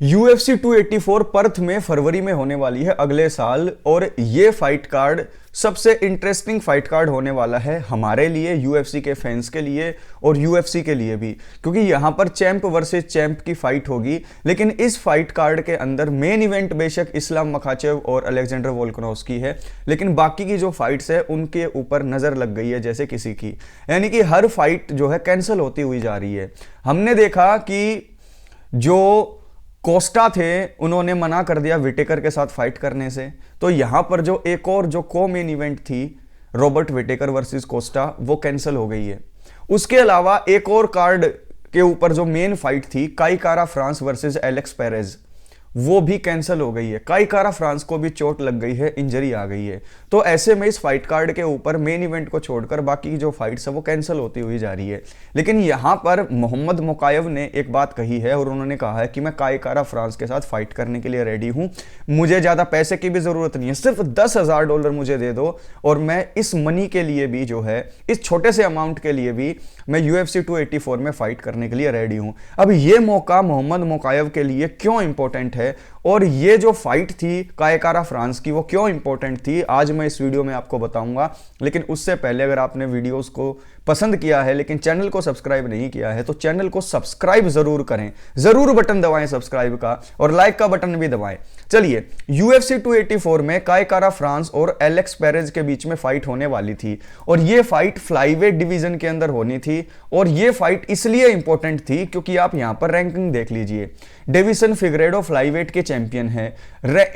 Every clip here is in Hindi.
UFC 284 पर्थ में फरवरी में होने वाली है अगले साल। और ये फाइट कार्ड सबसे इंटरेस्टिंग फाइट कार्ड होने वाला है हमारे लिए, UFC के फैंस के लिए और UFC के लिए भी, क्योंकि यहां पर चैंप वर्सेस चैंप की फाइट होगी। लेकिन इस फाइट कार्ड के अंदर मेन इवेंट बेशक इस्लाम मखाचेव और अलेक्जेंडर वोल्कानोव्स्की है, लेकिन बाकी की जो फाइट्स है उनके ऊपर नजर लग गई है जैसे किसी की, यानी कि हर फाइट जो है कैंसिल होती हुई जा रही है। हमने देखा कि जो कोस्टा थे उन्होंने मना कर दिया विटेकर के साथ फाइट करने से, तो यहां पर जो एक और जो को मेन इवेंट थी रॉबर्ट विटेकर वर्सेस कोस्टा, वो कैंसिल हो गई है। उसके अलावा एक और कार्ड के ऊपर जो मेन फाइट थी काई कारा फ्रांस वर्सेस एलेक्स पेरेज, वो भी कैंसिल हो गई है। काई कारा फ्रांस को भी चोट लग गई है, इंजरी आ गई है। तो ऐसे में इस फाइट कार्ड के ऊपर मेन इवेंट को छोड़कर बाकी की जो फाइट्स है वो कैंसिल होती हुई जा रही है। लेकिन यहां पर मोहम्मद मोकायव ने एक बात कही है और उन्होंने कहा है कि मैं काई कारा फ्रांस के साथ फाइट करने के लिए रेडी हूं, मुझे ज्यादा पैसे की भी जरूरत नहीं है, सिर्फ $10,000 मुझे दे दो और मैं इस मनी के लिए भी जो है, इस छोटे से अमाउंट के लिए भी मैं UFC 284 में फाइट करने के लिए रेडी हूं। अब ये मौका मोहम्मद मोकायव के लिए क्यों इंपॉर्टेंट है और ये जो फाइट थी काई कारा फ्रांस की वो क्यों इंपॉर्टेंट थी, आज मैं इस वीडियो में आपको बताऊंगा। लेकिन उससे पहले अगर आपने वीडियोस को पसंद किया है लेकिन चैनल को सब्सक्राइब नहीं किया है तो चैनल को सब्सक्राइब जरूर करें, जरूर बटन दबाएं सब्सक्राइब का और लाइक का बटन भी दबाएं। चलिए, UFC 284 में काई कारा फ्रांस और एलेक्स पेरेज के बीच में फाइट होने वाली थी और ये फाइट फ्लाईवेट डिवीजन के अंदर होनी थी। और ये फाइट इसलिए इंपॉर्टेंट थी क्योंकि आप यहां पर रैंकिंग देख लीजिए, डेविसन फिगरेडो फ्लाईवेट के चैंपियन है,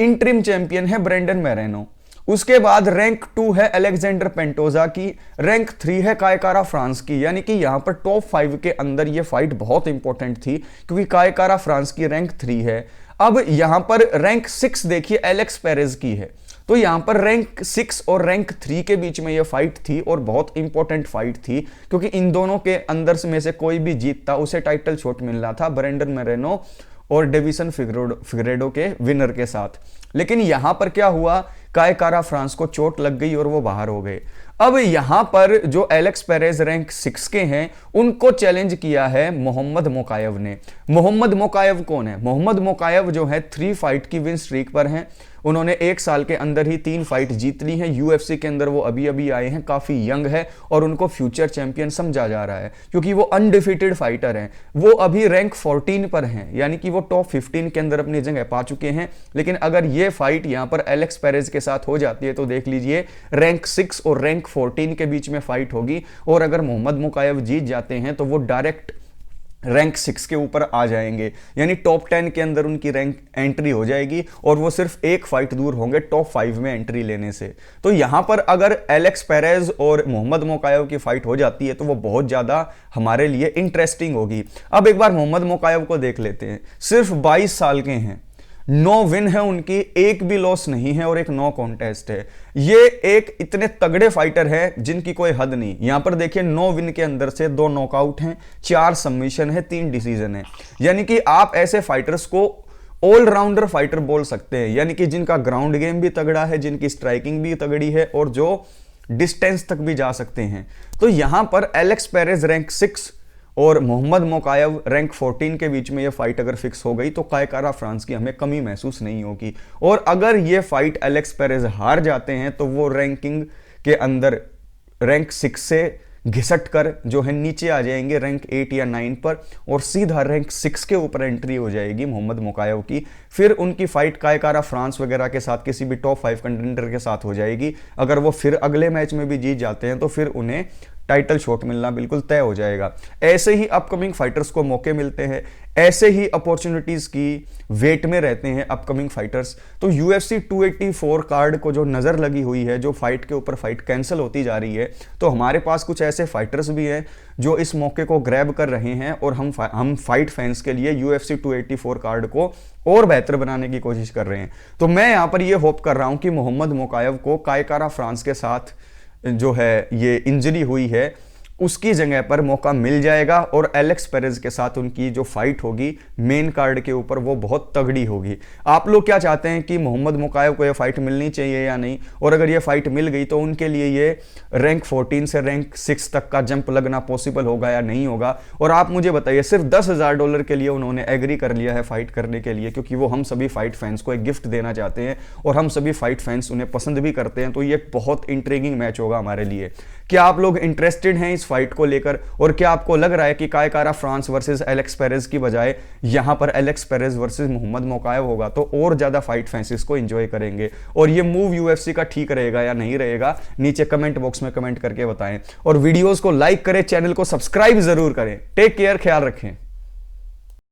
इंटरिम चैंपियन है ब्रेंडन मैरेनो, उसके बाद रैंक 2 है अलेक्जेंडर पेंटोजा की, रैंक 3 है काई कारा फ्रांस की। यानी कि यहां पर टॉप 5 के अंदर यह फाइट बहुत इंपॉर्टेंट थी क्योंकि काई कारा फ्रांस की रैंक 3 है। अब यहां पर रैंक 6 देखिए एलेक्स पेरेज की है, तो यहां पर रैंक 6 और रैंक 3 के बीच में यह फाइट थी और बहुत इंपॉर्टेंट फाइट थी क्योंकि इन दोनों के अंदर में से कोई भी जीतता उसे टाइटल शॉट मिलना था ब्रेंडन मैरेनो और डेविसन फिगरेडो के विनर के साथ। लेकिन यहां पर क्या हुआ, काई कारा फ्रांस को चोट लग गई और वो बाहर हो गए। अब यहां पर जो एलेक्स पेरेज रैंक 6 के हैं उनको चैलेंज किया है मोहम्मद मोकायव ने। मोहम्मद मोकायव कौन है? मोहम्मद मोकायव जो है 3 फाइट की विन स्ट्रीक पर हैं, उन्होंने 1 साल के अंदर ही 3 फाइट जीत ली हैं। UFC के अंदर वो अभी अभी आए हैं, काफी यंग है और उनको फ्यूचर चैंपियन समझा जा रहा है क्योंकि वो अनडिफीटेड फाइटर हैं। वो अभी रैंक 14 पर हैं, यानी कि वो टॉप 15 के अंदर अपनी जगह पा चुके हैं। लेकिन अगर ये फाइट यहां पर एलेक्स पेरेज के साथ हो जाती है तो देख लीजिए रैंक 6 और रैंक 14 के बीच में फाइट होगी और अगर मोहम्मद मोकायव जीत जाते हैं तो वो डायरेक्ट रैंक 6 के ऊपर आ जाएंगे, यानी टॉप 10 के अंदर उनकी रैंक एंट्री हो जाएगी और वो सिर्फ एक फाइट दूर होंगे टॉप 5 में एंट्री लेने से। तो यहां पर अगर एलेक्स पेरेज और मोहम्मद मोकायव की फाइट हो जाती है तो वो बहुत ज्यादा हमारे लिए इंटरेस्टिंग होगी। अब एक बार मोहम्मद मोकायव को देख लेते हैं, सिर्फ 22 साल के हैं, 9 विन है उनकी, एक भी लॉस नहीं है और एक 9 कॉन्टेस्ट है। ये एक इतने तगड़े फाइटर हैं जिनकी कोई हद नहीं। यहां पर देखिए 9 विन के अंदर से 2 नॉकआउट हैं, 4 सबमिशन है, 3 डिसीजन है। यानी कि आप ऐसे फाइटर्स को ऑलराउंडर फाइटर बोल सकते हैं, यानी कि जिनका ग्राउंड गेम भी तगड़ा है, जिनकी स्ट्राइकिंग भी तगड़ी है और जो डिस्टेंस तक भी जा सकते हैं। तो यहां पर एलेक्स पेरेज रैंक 6 और मोहम्मद मोकायव रैंक 14 के बीच में ये फाइट अगर फिक्स हो गई तो काई कारा फ्रांस की हमें कमी महसूस नहीं होगी। और अगर ये फाइट एलेक्स पेरेज हार जाते हैं तो वो रैंकिंग के अंदर रैंक 6 से घिसट कर जो है नीचे आ जाएंगे रैंक 8 या 9 पर और सीधा रैंक 6 के ऊपर एंट्री हो जाएगी मोहम्मद मोकायव की। फिर उनकी फाइट काई कारा फ्रांस वगैरह के साथ किसी भी टॉप 5 कंटेंडर के साथ हो जाएगी। अगर वो फिर अगले मैच में भी जीत जाते हैं तो फिर उन्हें टाइटल शॉट मिलना बिल्कुल तय हो जाएगा। ऐसे ही अपकमिंग फाइटर्स को मौके मिलते हैं, ऐसे ही अपॉर्चुनिटीज की वेट में रहते हैं अपकमिंग फाइटर्स। तो UFC 284 कार्ड को जो नजर लगी हुई है, जो फाइट के ऊपर फाइट कैंसिल होती जा रही है, तो हमारे पास कुछ ऐसे फाइटर्स भी हैं जो इस मौके को ग्रैब कर रहे हैं और हम फाइट फैंस के लिए UFC 284 कार्ड को और बेहतर बनाने की कोशिश कर रहे हैं। तो मैं यहां पर यह होप कर रहा हूं कि मोहम्मद मोकायव को काई कारा फ्रांस के साथ जो है ये इंजरी हुई है उसकी जगह पर मौका मिल जाएगा और एलेक्स पेरेज के साथ उनकी जो फाइट होगी मेन कार्ड के ऊपर वो बहुत तगड़ी होगी। आप लोग क्या चाहते हैं कि मोहम्मद मोकायव को ये फाइट मिलनी चाहिए या नहीं, और अगर ये फाइट मिल गई तो उनके लिए ये रैंक 14 से रैंक 6 तक का जंप लगना पॉसिबल होगा या नहीं होगा? और आप मुझे बताइए, सिर्फ $10,000 के लिए उन्होंने एग्री कर लिया है फाइट करने के लिए, क्योंकि वो हम सभी फाइट फैंस को एक गिफ्ट देना चाहते हैं और हम सभी फाइट फैंस उन्हें पसंद भी करते हैं। तो ये एक बहुत इंट्रीगिंग मैच होगा हमारे लिए। क्या आप लोग इंटरेस्टेड हैं इस फाइट को लेकर, और क्या आपको लग रहा है कि काय कारा फ्रांस वर्सेस एलेक्स पेरेज की बजाय यहां पर एलेक्स पेरेज वर्सेस मोहम्मद मोकायव होगा तो और ज्यादा फाइट फैंस इसको एंजॉय करेंगे? और ये मूव यूएफसी का ठीक रहेगा या नहीं रहेगा, नीचे कमेंट बॉक्स में कमेंट करके बताएं, और वीडियोस को लाइक करें, चैनल को सब्सक्राइब जरूर करें। टेक केयर, ख्याल रखें।